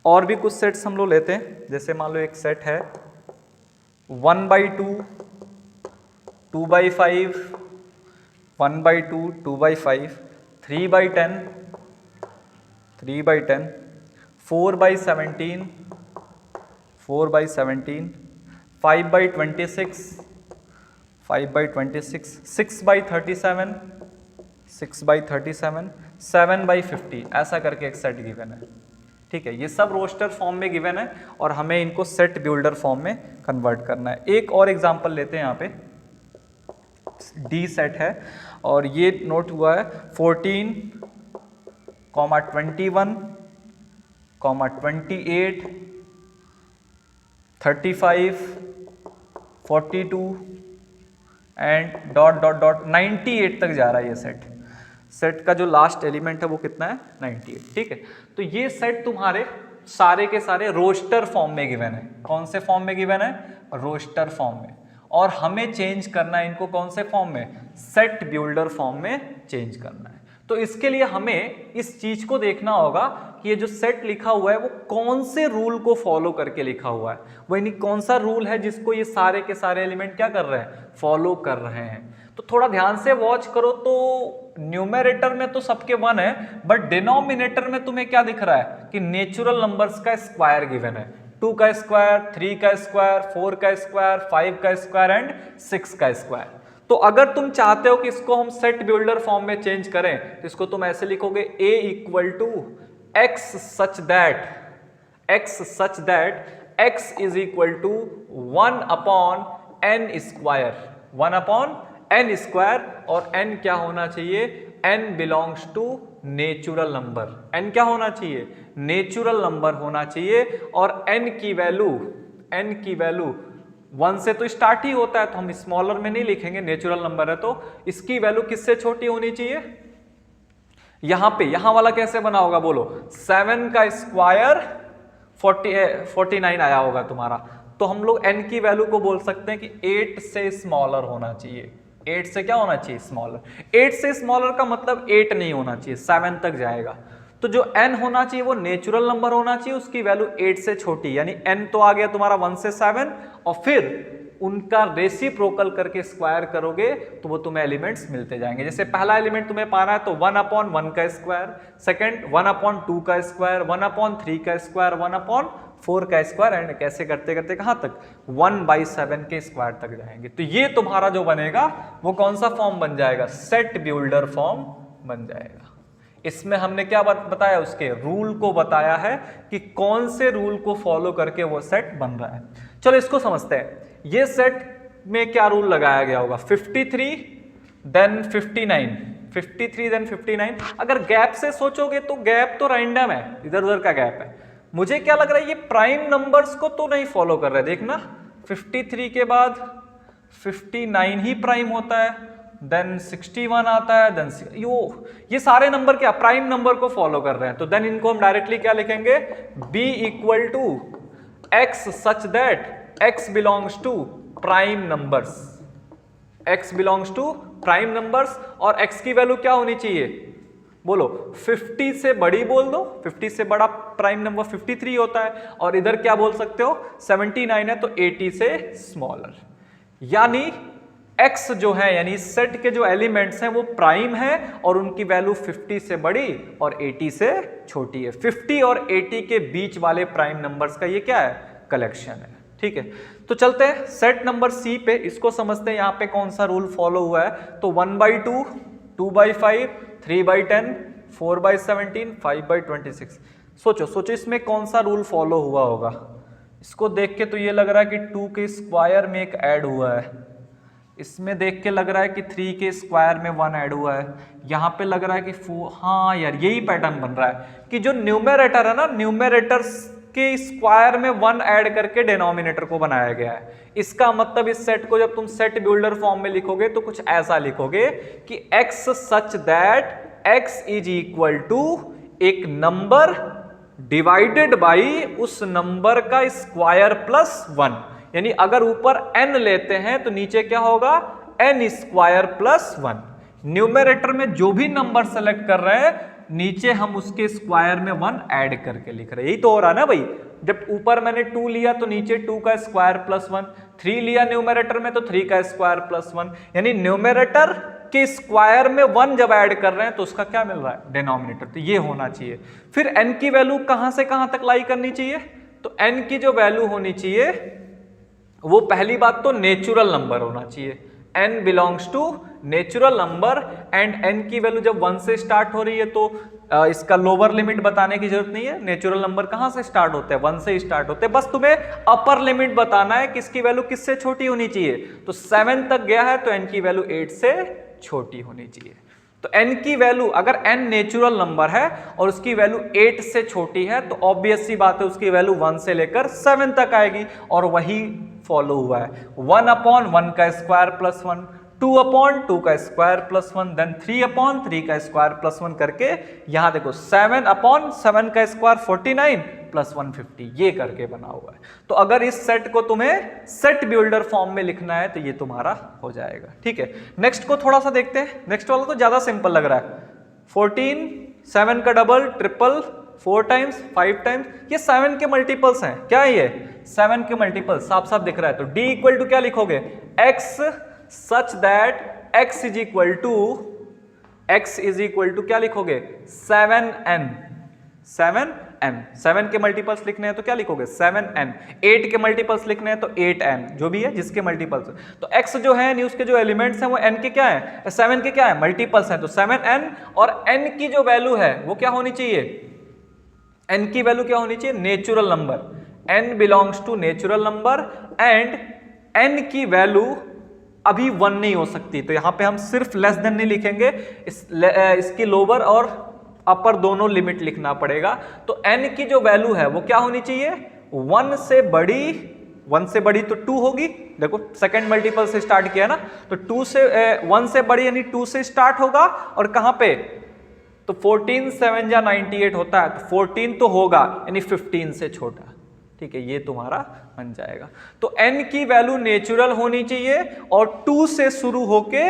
और भी कुछ सेट्स हम लोग लेते हैं, जैसे मान लो एक सेट है 1/2, 2/5, 1/2, 2/5, 3/10, 3/10, 4/17, 4/17, 5/26, 5/26, 6/37, 6/37, 7/50, ऐसा करके एक सेट गिवन है। ठीक है, ये सब रोस्टर फॉर्म में गिवन है और हमें इनको सेट बिल्डर फॉर्म में कन्वर्ट करना है। एक और एग्जांपल लेते हैं, यहाँ पे डी सेट है और ये नोट हुआ है 14, 21, 28, 35, 42 एंड डॉट डॉट डॉट 98 तक जा रहा है ये सेट। सेट का जो लास्ट एलिमेंट है वो कितना है 98। ठीक है, तो ये सेट तुम्हारे सारे के सारे रोस्टर फॉर्म में गिवन है। कौन से फॉर्म में गिवन है? रोस्टर फॉर्म में। और हमें चेंज करना है इनको कौन से फॉर्म में? सेट बिल्डर फॉर्म में चेंज करना है। तो इसके लिए हमें इस चीज को देखना होगा कि ये जो सेट लिखा हुआ है वो कौन से रूल को फॉलो करके लिखा हुआ है, वो यानी कौन सा रूल है जिसको ये सारे के सारे एलिमेंट क्या कर रहे हैं? फॉलो कर रहे हैं। तो थोड़ा ध्यान से वॉच करो, तो न्यूमेरेटर में तो सबके 1 है, बट डिनोमिनेटर में तुम्हें क्या दिख रहा है कि नेचुरल नंबर्स का स्क्वायर गिवन है। 2 का स्क्वायर, 3 का स्क्वायर, 4 का स्क्वायर, 5 का स्क्वायर एंड 6 का स्क्वायर। तो अगर तुम चाहते हो कि इसको हम सेट बिल्डर फॉर्म में चेंज करें तो इसको तुम ऐसे लिखोगे a = x such that x is equal to 1/n square, 1/n square। और n क्या होना चाहिए? n belongs to natural number. n क्या होना चाहिए? नेचुरल नंबर होना चाहिए। और n की वैल्यू 1 से तो स्टार्ट ही होता है, तो हम स्मॉलर में नहीं लिखेंगे, नेचुरल नंबर है तो इसकी वैल्यू किससे छोटी होनी चाहिए? यहां वाला कैसे बना होगा बोलो? 7 का स्क्वायर 49 आया होगा तुम्हारा, तो हम लोग n की वैल्यू को बोल सकते हैं कि 8 से स्मॉलर होना चाहिए। 8 से क्या होना चाहिए? स्मॉलर। 8 से स्मॉलर का मतलब 8 नहीं होना चाहिए, 7 तक जाएगा। तो जो n होना चाहिए वो नेचुरल नंबर होना चाहिए, उसकी वैल्यू 8 से छोटी, यानी n तो आ गया तुम्हारा 1 से 7, और फिर उनका रेसिप्रोकल करके स्क्वायर करोगे तो वो तुम्हें एलिमेंट्स मिलते जाएंगे। जैसे पहला एलिमेंट तुम्हें पाना है तो 1/1 का स्क्वायर, सेकंड 1/2 का स्क्वायर, 1/3 का स्क्वायर, 1/4 का स्क्वायर, एंड कैसे करते करते कहां तक? 1/7 के स्क्वायर तक जाएंगे। तो ये तुम्हारा जो बनेगा वो कौन सा फॉर्म बन जाएगा? सेट बिल्डर फॉर्म बन जाएगा। इसमें हमने क्या बताया? उसके रूल को बताया है कि कौन से रूल को फॉलो करके वो सेट बन रहा है। चलो इसको समझते हैं। ये सेट में क्या रूल लगाया गया होगा? 53 देन 59, 53 देन 59। अगर गैप से सोचोगे तो गैप तो रैंडम है, इधर उधर का गैप है। मुझे क्या लग रहा है ये प्राइम नंबर्स को तो नहीं फॉलो कर रहे। देखना 53 के बाद 59 ही प्राइम होता है, देन 61 आता है, देन ये सारे नंबर क्या प्राइम नंबर को फॉलो कर रहे हैं, तो देन इनको हम डायरेक्टली क्या लिखेंगे, b equal to x such that x belongs to prime numbers, x belongs to prime numbers, और x की वैल्यू क्या होनी चाहिए, बोलो 50 से बड़ी बोल दो, 50 से बड़ा प्राइम नंबर 53 होता है, और इधर क्या बोल सकते हो 79 है तो 80 से स्मॉलर, यानी x जो है यानी सेट के जो एलिमेंट्स हैं वो प्राइम है और उनकी वैल्यू 50 से बड़ी और 80 से छोटी है। 50 और 80 के बीच वाले प्राइम नंबर्स का ये क्या है, कलेक्शन है। ठीक है, तो चलते हैं सेट नंबर सी पे, इसको समझते हैं यहाँ पे कौन सा रूल फॉलो हुआ है। तो 1/2, 2/5, 3/10, 4/17, 5/26। सोचो इसमें कौन सा रूल फॉलो हुआ होगा। इसको देख के तो ये लग रहा है कि 2 के स्क्वायर में एक ऐड हुआ है, इसमें देख के लग रहा है कि 3 के स्क्वायर में 1 ऐड हुआ है, यहाँ पे लग रहा है कि 4, हाँ यार यही पैटर्न बन रहा है कि जो न्यूमेरेटर है ना, न्यूमेरेटर के स्क्वायर में 1 ऐड करके डिनोमिनेटर को बनाया गया है। इसका मतलब इस सेट को जब तुम सेट बिल्डर फॉर्म में लिखोगे तो कुछ ऐसा लिखोगे कि x such that x is equal to एक नंबर डिवाइडेड बाई उस नंबर का स्क्वायर प्लस 1, यानी अगर ऊपर n लेते हैं तो नीचे क्या होगा, n स्क्वायर प्लस 1। न्यूमेरेटर में जो भी नंबर सेलेक्ट कर रहे हैं नीचे हम उसके स्क्वायर में 1 ऐड करके लिख रहे हैं, यही तो हो रहा है ना भाई। जब ऊपर मैंने 2 लिया तो नीचे 2 का स्क्वायर प्लस 1, 3 लिया न्यूमेरेटर में तो 3 का स्क्वायर प्लस 1, यानी न्यूमेरेटर के स्क्वायर में 1 जब ऐड कर रहे हैं तो उसका क्या मिल रहा है, डिनोमिनेटर। तो ये होना चाहिए। फिर n की वैल्यू कहां से कहां तक लाई करनी चाहिए, तो n की जो वैल्यू होनी चाहिए वो पहली बात तो नेचुरल नंबर होना चाहिए, n belongs to natural number, and n की वैल्यू जब 1 से स्टार्ट हो रही है तो इसका लोअर लिमिट बताने की जरूरत नहीं है। नेचुरल नंबर कहां से स्टार्ट होते हैं, 1 से स्टार्ट होते हैं, बस तुम्हें अपर लिमिट बताना है कि इसकी वैल्यू किससे छोटी होनी चाहिए। तो 7 तक गया है तो n की वैल्यू 8 से छोटी होनी चाहिए। तो n की वैल्यू अगर n नेचुरल नंबर है और उसकी वैल्यू 8 से छोटी है तो ऑब्वियस सी बात है उसकी वैल्यू 1 से लेकर 7 तक आएगी, और वही फॉलो हुआ है। 1/1 का स्क्वायर प्लस 1, 2/2 का स्क्वायर प्लस 1, देन 3/3 का स्क्वायर प्लस 1 करके यहां देखो 7/7 का स्क्वायर 49 प्लस 150, ये करके बना हुआ है। तो अगर इस सेट को तुम्हें सेट बिल्डर फॉर्म में लिखना है तो ये तुम्हारा हो जाएगा। ठीक है, नेक्स्ट को थोड़ा सा देखते हैं। नेक्स्ट वाला तो ज्यादा सिंपल लग रहा है। 14, 7 का डबल, ट्रिपल, 4 टाइम्स, 5 टाइम्स, ये 7 के मल्टीपल्स हैं। क्या है ये 7 के मल्टीपल, साफ साफ दिख रहा है। तो d इक्वल टू क्या लिखोगे, x such that x is equal to क्या लिखोगे 7n। 7 के मल्टीपल्स लिखने हैं तो क्या लिखोगे 7n। 8 के मल्टीपल्स लिखने हैं तो 8n, जो भी है जिसके मल्टीपल्स। तो x जो है उसके जो एलिमेंट्स हैं वो n के क्या है, 7 के क्या है मल्टीपल्स हैं, तो 7n। और n की जो वैल्यू है वो क्या होनी चाहिए, n की वैल्यू क्या होनी चाहिए, natural number. n belongs to natural number, and n की वैल्यू अभी 1 नहीं हो सकती, तो यहां पे हम सिर्फ लेस देन नहीं लिखेंगे, इसकी लोअर और अपर दोनों लिमिट लिखना पड़ेगा। तो n की जो वैल्यू है वो क्या होनी चाहिए, 1 से बड़ी तो 2 होगी। देखो सेकंड मल्टीपल से स्टार्ट किया ना, तो 1 से बड़ी यानी 2 से स्टार्ट होगा, और कहां पे, तो 14 7 या 98 होता है, तो 14 तो होगा यानी 15 से छोटा। ठीक है, ये तुम्हारा बन जाएगा। तो n की वैल्यू नेचुरल होनी चाहिए और 2 से शुरू होके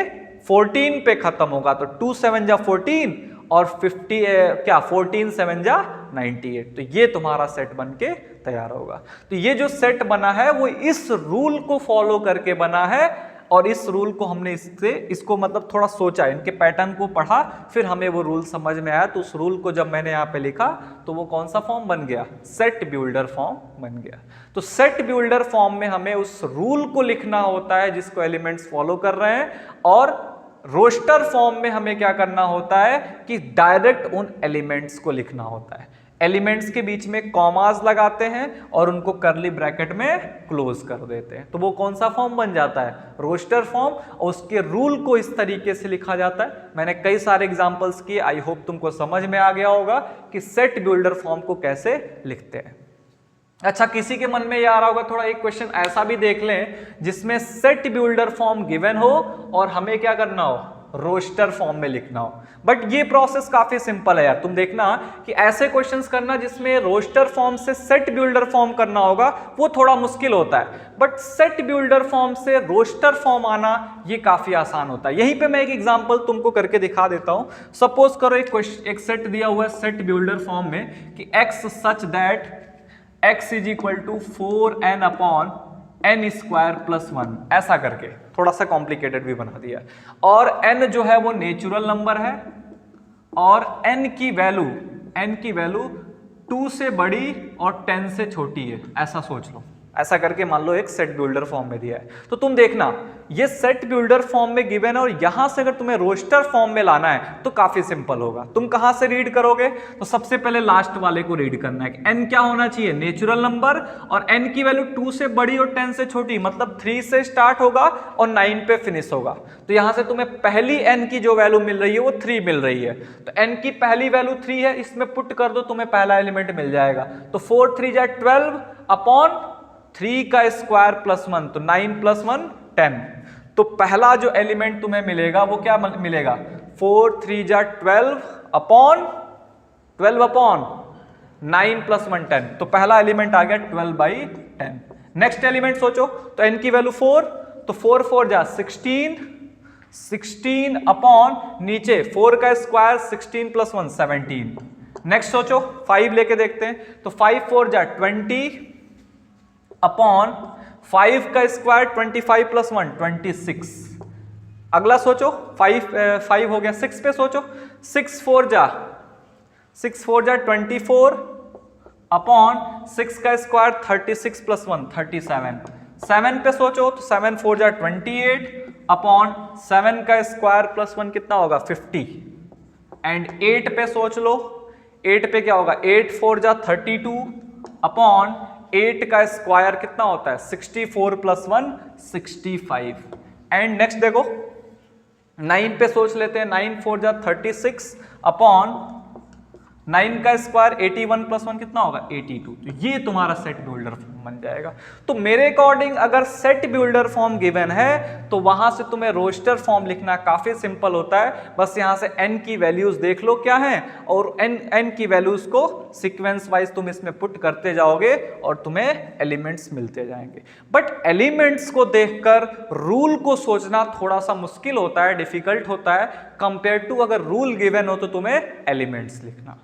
14 पे खत्म होगा, तो 2 7 जा 14 और 14 7 जा 98, तो ये तुम्हारा सेट बन के तैयार होगा। तो ये जो सेट बना है वो इस रूल को फॉलो करके बना है, और इस रूल को हमने इसको मतलब थोड़ा सोचा, इनके पैटर्न को पढ़ा, फिर हमें वो रूल समझ में आया। तो उस रूल को जब मैंने यहाँ पे लिखा तो वो कौन सा फॉर्म बन गया, सेट बिल्डर फॉर्म बन गया। तो सेट बिल्डर फॉर्म में हमें उस रूल को लिखना होता है जिसको एलिमेंट्स फॉलो कर रहे हैं, और रोस्टर फॉर्म में हमें क्या करना होता है कि डायरेक्ट उन एलिमेंट्स को लिखना होता है। एलिमेंट्स के बीच में कॉमास लगाते हैं और उनको करली ब्रैकेट में क्लोज कर देते हैं, तो वो कौन सा फॉर्म बन जाता है, रोस्टर फॉर्म। और उसके रूल को इस तरीके से लिखा जाता है। मैंने कई सारे एग्जांपल्स किए, आई होप तुमको समझ में आ गया होगा कि सेट बिल्डर फॉर्म को कैसे लिखते हैं। अच्छा, किसी के मन में ये आ रहा होगा थोड़ा एक क्वेश्चन ऐसा भी देख लें जिसमें सेट बिल्डर फॉर्म गिवन हो और हमें क्या करना हो, रोस्टर फॉर्म में लिखना हो। बट ये प्रोसेस काफी सिंपल है यार, तुम देखना कि ऐसे क्वेश्चंस करना जिसमें रोस्टर फॉर्म से सेट बिल्डर फॉर्म करना होगा वो थोड़ा मुश्किल होता है, बट सेट बिल्डर फॉर्म से रोस्टर फॉर्म आना ये काफी आसान होता है। यहीं पे मैं एक एग्जांपल तुमको करके दिखा देता हूं। सपोज करो एक सेट दिया हुआ है सेट बिल्डर फॉर्म में कि x such that x is equal to 4n upon n square plus 1, ऐसा करके थोड़ा सा कॉम्प्लिकेटेड भी बना दिया। और n जो है वो नेचुरल नंबर है और n की वैल्यू 2 से बड़ी और 10 से छोटी है, ऐसा सोच लो। ऐसा करके मान लो एक सेट बिल्डर फॉर्म में दिया है, तो तुम देखना ये सेट बिल्डर फॉर्म में गिवन है और यहां से अगर तुम्हें रोस्टर फॉर्म में लाना है तो काफी सिंपल होगा। तुम कहां से रीड करोगे, तो सबसे पहले लास्ट वाले को रीड करना है कि n क्या होना चाहिए, नेचुरल नंबर, और n की वैल्यू 2 से बड़ी और 10 से छोटी, मतलब 3 से स्टार्ट होगा और 9 पे फिनिश होगा। तो यहां से तुम्हें पहली n की जो वैल्यू मिल रही है वो 3 मिल रही है, तो n की पहली वैल्यू 3 है, इसमें पुट कर दो, तुम्हें पहला एलिमेंट मिल जाएगा। तो 4 3 जा 12 अपॉन 3 का स्क्वायर प्लस 1, तो 9 प्लस 1 10। तो पहला जो एलिमेंट तुम्हें मिलेगा वो क्या मिलेगा, 4 3 जा 12 अपॉन 9 प्लस 1 10। तो पहला एलिमेंट आ गया 12/10। नेक्स्ट एलिमेंट सोचो, तो n की वैल्यू 4, तो 4 4 जा 16 अपॉन नीचे 4 का स्क्वायर 16 प्लस 1 17। नेक्स्ट सोचो 5 लेके देखते हैं, तो 5 4 जा 20 अपॉन 5 का स्क्वायर 25 प्लस 1 26। अगला सोचो 5 हो गया, 6 पे सोचो, 6 4 जा 24 अपॉन 6 का स्क्वायर 36 प्लस 1 37। 7 पे सोचो, तो 7 4 जा 28 अपॉन 7 का स्क्वायर प्लस 1 कितना होगा 50। एंड 8 पे सोच लो, 8 पे क्या होगा, 8 4 जा 32 अपॉन 8 का स्क्वायर कितना होता है 64 प्लस 1 65। एंड नेक्स्ट देखो 9 पे सोच लेते हैं, 9 4 जा 36 अपॉन 9 का स्क्वायर 81 प्लस 1 कितना होगा 82। तो ये तुम्हारा सेट बिल्डर फॉर्म बन जाएगा। तो मेरे अकॉर्डिंग अगर सेट बिल्डर फॉर्म गिवन है तो वहां से तुम्हें रोस्टर फॉर्म लिखना काफी सिंपल होता है। बस यहां से n की वैल्यूज देख लो क्या है, और n की वैल्यूज को सीक्वेंस वाइज तुम इसमें पुट करते जाओगे और तुम्हें एलिमेंट्स मिलते जाएंगे। बट एलिमेंट्स को देखकर रूल को सोचना थोड़ा सा मुश्किल होता है, डिफिकल्ट होता है, कंपेयर टू अगर रूल गिवन हो तो तुम्हें एलिमेंट्स लिखना।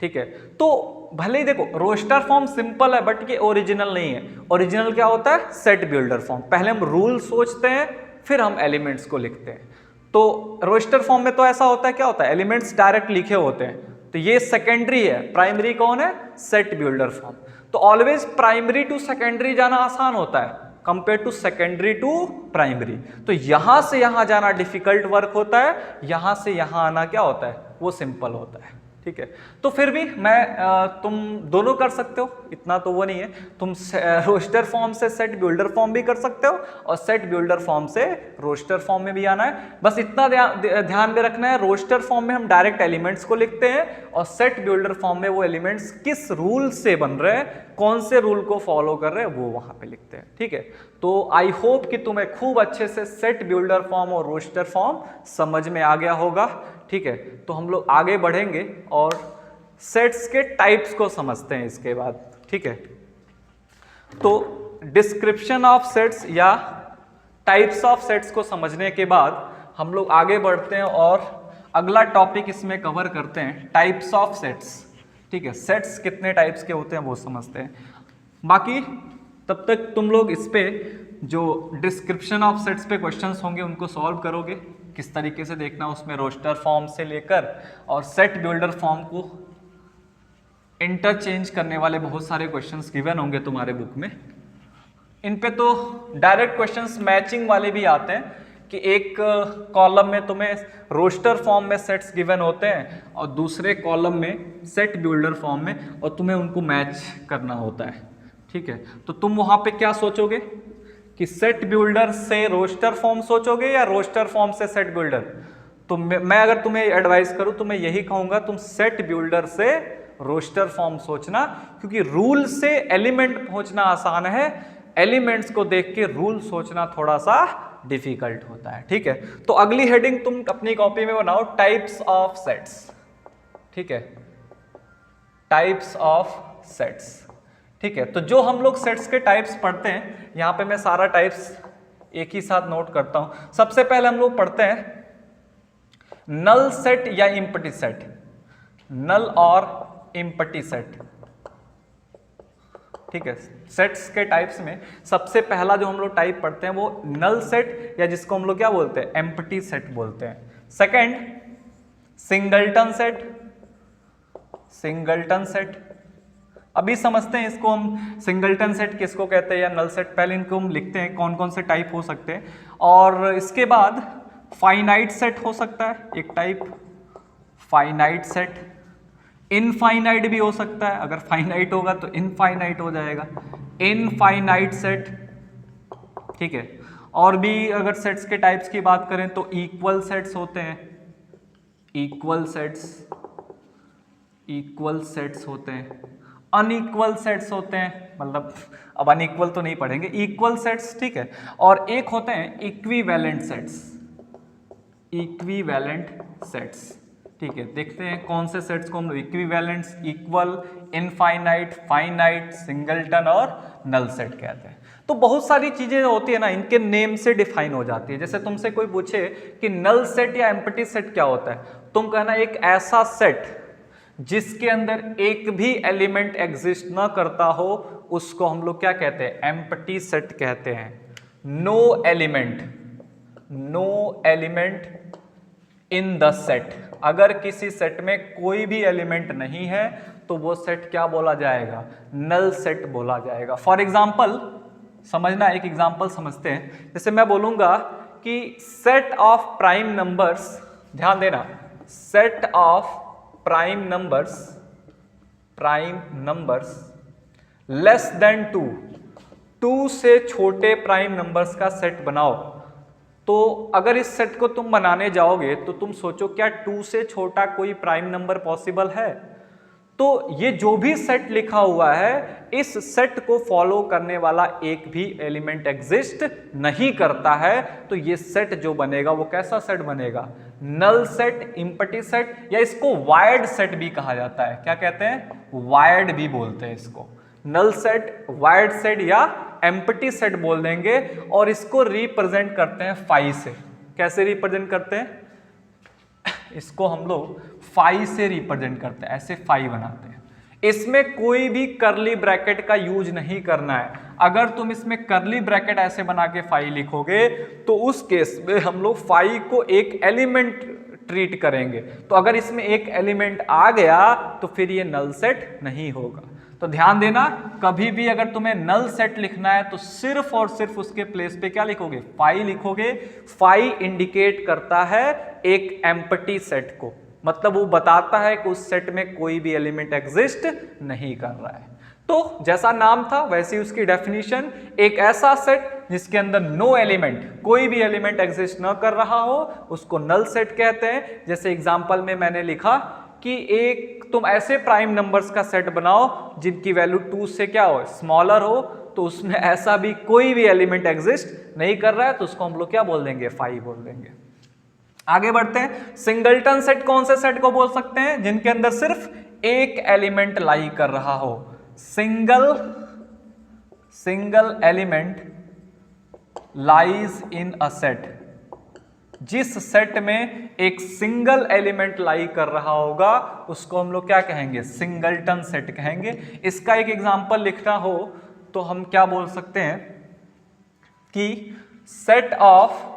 ठीक है, तो भले ही देखो रोस्टर फॉर्म सिंपल है बट ये ओरिजिनल नहीं है। ओरिजिनल क्या होता है, सेट बिल्डर फॉर्म। पहले हम रूल सोचते हैं फिर हम एलिमेंट्स को लिखते हैं। तो रोस्टर फॉर्म में तो ऐसा होता है, क्या होता है, एलिमेंट्स डायरेक्ट लिखे होते हैं। तो ये सेकेंडरी है, प्राइमरी कौन है, सेट बिल्डर फॉर्म। तो ऑलवेज प्राइमरी टू सेकेंडरी जाना आसान होता है compare to secondary to primary. तो यहां से यहां जाना डिफिकल्ट वर्क होता है, यहां से यहां आना क्या होता है, वो सिंपल होता है। ठीक है, तो फिर भी तुम दोनों कर सकते हो, इतना तो वो नहीं है। तुम रोस्टर फॉर्म से सेट बिल्डर फॉर्म भी कर सकते हो और सेट बिल्डर फॉर्म से रोस्टर फॉर्म में भी आना है। बस इतना ध्यान में रखना है, रोस्टर फॉर्म में हम डायरेक्ट एलिमेंट्स को लिखते हैं और सेट बिल्डर फॉर्म में वो एलिमेंट्स किस रूल से बन रहे हैं, कौन से रूल को फॉलो कर रहे हैं, वो वहां पे लिखते हैं। ठीक है, तो आई होप कि तुम्हें खूब अच्छे से सेट बिल्डर फॉर्म और रोस्टर फॉर्म समझ में आ गया होगा। ठीक है, तो हम लोग आगे बढ़ेंगे और सेट्स के टाइप्स को समझते हैं इसके बाद। ठीक है, तो डिस्क्रिप्शन ऑफ सेट्स या टाइप्स ऑफ सेट्स को समझने के बाद हम लोग आगे बढ़ते हैं और अगला टॉपिक इसमें कवर करते हैं, टाइप्स ऑफ सेट्स। ठीक है, सेट्स कितने टाइप्स के होते हैं वो समझते हैं। बाकी तब तक तुम लोग इस पे जो डिस्क्रिप्शन ऑफ सेट्स पे क्वेश्चंस होंगे उनको सॉल्व करोगे, किस तरीके से देखना, उसमें रोस्टर फॉर्म से लेकर और सेट बिल्डर फॉर्म को इंटरचेंज करने वाले बहुत सारे क्वेश्चंस गिवन होंगे तुम्हारे बुक में। इन पे तो डायरेक्ट क्वेश्चंस मैचिंग वाले भी आते हैं कि एक कॉलम में तुम्हें रोस्टर फॉर्म में सेट्स गिवन होते हैं और दूसरे कॉलम में सेट बिल्डर फॉर्म में, और तुम्हें उनको मैच करना होता है। ठीक है, तो तुम वहां पे क्या सोचोगे कि सेट बिल्डर से रोस्टर फॉर्म सोचोगे या रोस्टर फॉर्म से सेट बिल्डर। तो मैं अगर तुम्हें एडवाइस करूं तो मैं यही कहूंगा तुम सेट बिल्डर से रोस्टर फॉर्म सोचना, क्योंकि रूल से एलिमेंट पहुंचना आसान है, एलिमेंट्स को देख के रूल सोचना थोड़ा सा डिफिकल्ट होता है। ठीक है, तो अगली हेडिंग तुम अपनी कॉपी में बनाओ, टाइप्स ऑफ सेट्स। ठीक है, टाइप्स ऑफ सेट्स। ठीक है, तो जो हम लोग सेट्स के टाइप्स पढ़ते हैं, यहां पे मैं सारा टाइप्स एक ही साथ नोट करता हूं। सबसे पहले हम लोग पढ़ते हैं नल सेट या इम्पटी सेट, नल और इम्पटी सेट। ठीक है, सेट्स के टाइप्स में सबसे पहला जो हम लोग टाइप पढ़ते हैं वो नल सेट, या जिसको हम लोग क्या बोलते हैं, एम्पटी सेट बोलते हैं। Second singleton set, singleton set. अभी समझते हैं इसको हम, सिंगलटन सेट किसको कहते हैं या नल सेट, पहले इनको हम लिखते हैं कौन कौन से टाइप हो सकते हैं। और इसके बाद फाइनाइट सेट हो सकता है एक टाइप, फाइनाइट सेट। इनफाइनाइट भी हो सकता है, अगर फाइनाइट होगा तो इनफाइनाइट हो जाएगा, इनफाइनाइट सेट। ठीक है, और भी अगर सेट्स के टाइप्स की बात करें तो इक्वल सेट्स होते हैं, इक्वल सेट्स, इक्वल सेट्स होते हैं, अनइक्वल सेट्स होते हैं, मतलब अब अनइक्वल तो नहीं पढ़ेंगे, इक्वल सेट्स। ठीक है, और एक होते हैं इक्विवेलेंट सेट्स, इक्विवेलेंट सेट्स। ठीक है, देखते हैं कौन से सेट्स को हम लोग equivalents, equal, infinite, finite, singleton और नल सेट कहते हैं। तो बहुत सारी चीजें होती है ना, इनके नेम से डिफाइन हो जाती है। जैसे तुमसे कोई पूछे कि नल सेट या एम्प्टी सेट क्या होता है, तुम कहना एक ऐसा सेट जिसके अंदर एक भी एलिमेंट एग्जिस्ट ना करता हो, उसको हम लोग क्या कहते हैं, एम्प्टी सेट कहते हैं। No element, no element in the set, अगर किसी सेट में कोई भी एलिमेंट नहीं है तो वो सेट क्या बोला जाएगा, नल सेट बोला जाएगा। फॉर एग्जाम्पल समझना, एक एग्जाम्पल समझते हैं। जैसे मैं बोलूंगा कि सेट ऑफ प्राइम नंबर्स, ध्यान देना, set of prime numbers, prime numbers less than 2, 2 से छोटे प्राइम नंबर्स का सेट बनाओ। तो अगर इस सेट को तुम बनाने जाओगे तो तुम सोचो क्या 2 से छोटा कोई प्राइम नंबर पॉसिबल है? तो ये जो भी सेट लिखा हुआ है, इस सेट को फॉलो करने वाला एक भी एलिमेंट एग्जिस्ट नहीं करता है। तो ये सेट जो बनेगा वो कैसा सेट बनेगा, नल सेट, इम्पटी सेट, या इसको वायर्ड सेट भी कहा जाता है। क्या कहते हैं, वायर्ड भी बोलते हैं इसको, नल सेट, वायर्ड सेट या एम्प्टी सेट बोल देंगे। और इसको रिप्रेजेंट करते हैं फाई से। कैसे रिप्रेजेंट करते हैं, इसको हम लोग फाई से रिप्रेजेंट करते हैं, ऐसे फाई बनाते हैं। इसमें कोई भी करली ब्रैकेट का यूज नहीं करना है। अगर तुम इसमें करली ब्रैकेट ऐसे बना के फाई लिखोगे तो उस केस में हम लोग फाई को एक एलिमेंट ट्रीट करेंगे। तो अगर इसमें एक एलिमेंट आ गया तो फिर ये नल सेट नहीं होगा। तो ध्यान देना, कभी भी अगर तुम्हें नल सेट लिखना है तो सिर्फ और सिर्फ उसके प्लेस पे क्या लिखोगे, फाई लिखोगे। फाई इंडिकेट करता है एक एम्प्टी सेट को, मतलब वो बताता है कि उस सेट में कोई भी एलिमेंट एग्जिस्ट नहीं कर रहा है। तो जैसा नाम था वैसी उसकी डेफिनेशन, एक ऐसा सेट जिसके अंदर नो एलिमेंट, कोई भी एलिमेंट एग्जिस्ट न कर रहा हो, उसको नल सेट कहते हैं। जैसे एग्जांपल में मैंने लिखा कि एक तुम ऐसे प्राइम नंबर्स का सेट बनाओ जिनकी वैल्यू 2 से क्या हो, स्मॉलर हो, तो उसमें ऐसा भी कोई भी एलिमेंट एग्जिस्ट नहीं कर रहा है, तो उसको हम लोग क्या बोल देंगे, फाई बोल देंगे। आगे बढ़ते हैं, सिंगलटन सेट कौन से सेट को बोल सकते हैं, जिनके अंदर सिर्फ एक एलिमेंट लाई कर रहा हो। Single element lies in a set, जिस सेट में एक सिंगल एलिमेंट लाई कर रहा होगा उसको हम लोग क्या कहेंगे, सिंगलटन सेट कहेंगे। इसका एक एग्जांपल लिखना हो तो हम क्या बोल सकते हैं कि सेट ऑफ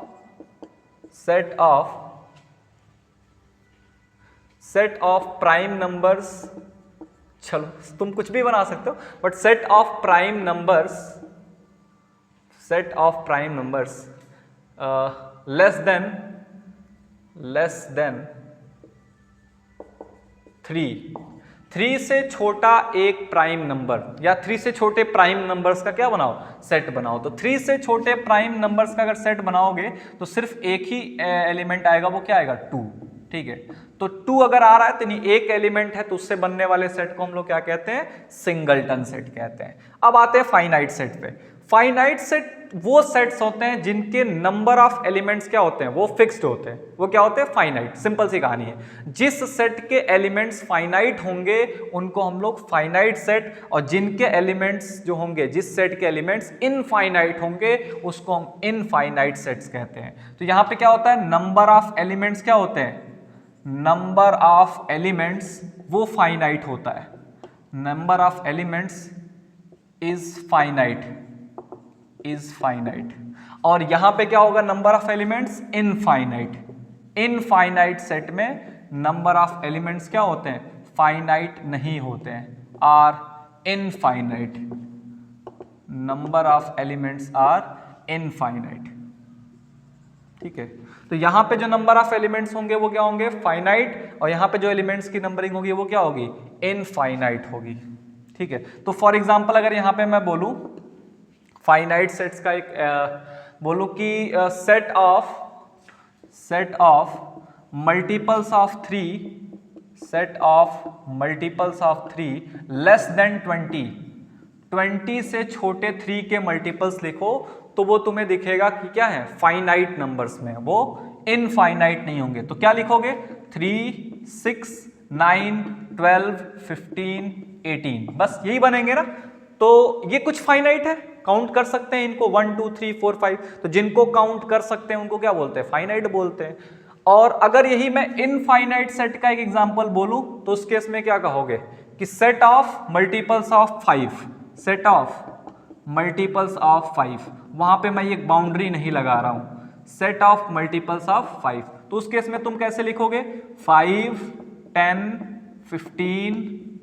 प्राइम नंबर्स, चलो तुम कुछ भी बना सकते हो, but set of prime numbers less than 3 से छोटा एक प्राइम नंबर, या 3 से छोटे प्राइम नंबर्स का क्या बनाओ, सेट बनाओ। तो 3 से छोटे प्राइम नंबर्स का अगर सेट बनाओगे तो सिर्फ एक ही एलिमेंट आएगा, वो क्या आएगा, 2। ठीक है। तो 2 अगर आ रहा है तो नहीं एक एलिमेंट है तो उससे बनने वाले सेट को हम लोग क्या कहते हैं, सिंगलटन सेट कहते हैं। अब आते हैं फाइनाइट सेट पे। फाइनाइट सेट वो सेट्स होते हैं जिनके नंबर ऑफ एलिमेंट्स क्या होते हैं, वो फिक्स्ड होते हैं। वो क्या होते हैं, फाइनाइट। सिंपल सी कहानी है। जिस सेट के एलिमेंट्स फाइनाइट होंगे उनको हम लोग फाइनाइट सेट, और जिनके एलिमेंट्स जो होंगे, जिस सेट के एलिमेंट्स इनफाइनाइट होंगे उसको हम इनफाइनाइट सेट्स कहते हैं। तो यहां पे क्या होता है, नंबर ऑफ एलिमेंट्स क्या होते हैं, नंबर ऑफ एलिमेंट्स वो फाइनाइट होता है। Number of elements is finite. और यहां पे क्या होगा, number of elements infinite. Infinite set में नंबर ऑफ एलिमेंट्स क्या होते हैं, फाइनाइट नहीं होते हैं, are infinite. Number of elements are infinite. ठीक है। तो यहां पे जो नंबर ऑफ एलिमेंट्स होंगे वो क्या होंगे, फाइनाइट, और यहां पे जो एलिमेंट्स की नंबरिंग होगी वो क्या होगी, इनफाइनाइट होगी। ठीक है। तो फॉर एग्जांपल अगर यहां पे मैं बोलूं फाइनाइट सेट्स का एक बोलूं कि set of multiples of 3 less than 20 से छोटे 3 के मल्टीपल्स लिखो तो वो तुम्हें दिखेगा कि क्या है, फाइनाइट नंबर्स में, वो इनफाइनाइट नहीं होंगे। तो क्या लिखोगे, 3, 6, 9, 12, 15, 18, बस यही बनेंगे ना। तो ये कुछ फाइनाइट है, काउंट कर सकते हैं इनको 1 2 3 4 5। तो जिनको काउंट कर सकते हैं उनको क्या बोलते हैं, फाइनाइट बोलते हैं। और अगर यही मैं इनफाइनाइट सेट का एक एग्जांपल बोलूं तो उस केस में क्या कहोगे कि set of multiples of 5, set of multiples of 5, वहां पे मैं एक बाउंड्री नहीं लगा रहा हूं, सेट ऑफ मल्टीपल्स ऑफ 5। तो उस केस में तुम कैसे लिखोगे, 5, 10, 15,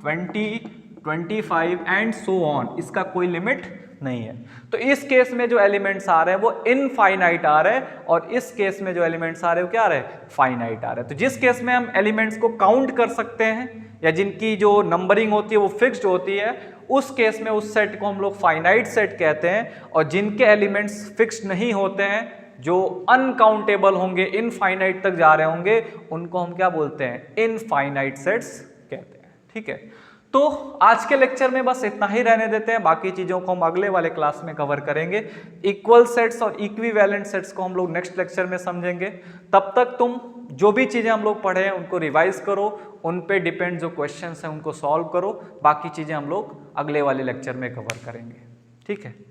20, 25 एंड सो ऑन, इसका कोई लिमिट नहीं है। तो इस केस में जो एलिमेंट्स आ रहे हैं वो इनफाइनाइट आ रहे हैं, और इस केस में जो एलिमेंट्स आ रहे हैं वो क्या आ रहे हैं, फाइनाइट आ रहे हैं। तो जिस केस में हम एलिमेंट्स को काउंट कर सकते हैं या जिनकी जो नंबरिंग होती है वो फिक्स्ड होती है, उस केस में उस सेट को हम लोग फाइनाइट सेट कहते हैं। और जिनके एलिमेंट्स फिक्स्ड नहीं होते हैं, जो अनकाउंटेबल होंगे, इनफाइनाइट तक जा रहे होंगे, उनको हम क्या बोलते हैं, इनफाइनाइट सेट्स कहते हैं। ठीक है। तो आज के लेक्चर में बस इतना ही रहने देते हैं, बाकी चीजों को हम अगले वाले क्लास में कवर करेंगे। इक्वल सेट्स और इक्विवेलेंट सेट्स को हम लोग नेक्स्ट लेक्चर में समझेंगे। तब तक तुम जो भी चीजें हम लोग पढ़े हैं उनको रिवाइज करो, उन पे डिपेंड जो क्वेश्चंस हैं उनको सॉल्व करो, बाकी चीजें हम लोग अगले वाले लेक्चर में कवर करेंगे। ठीक है।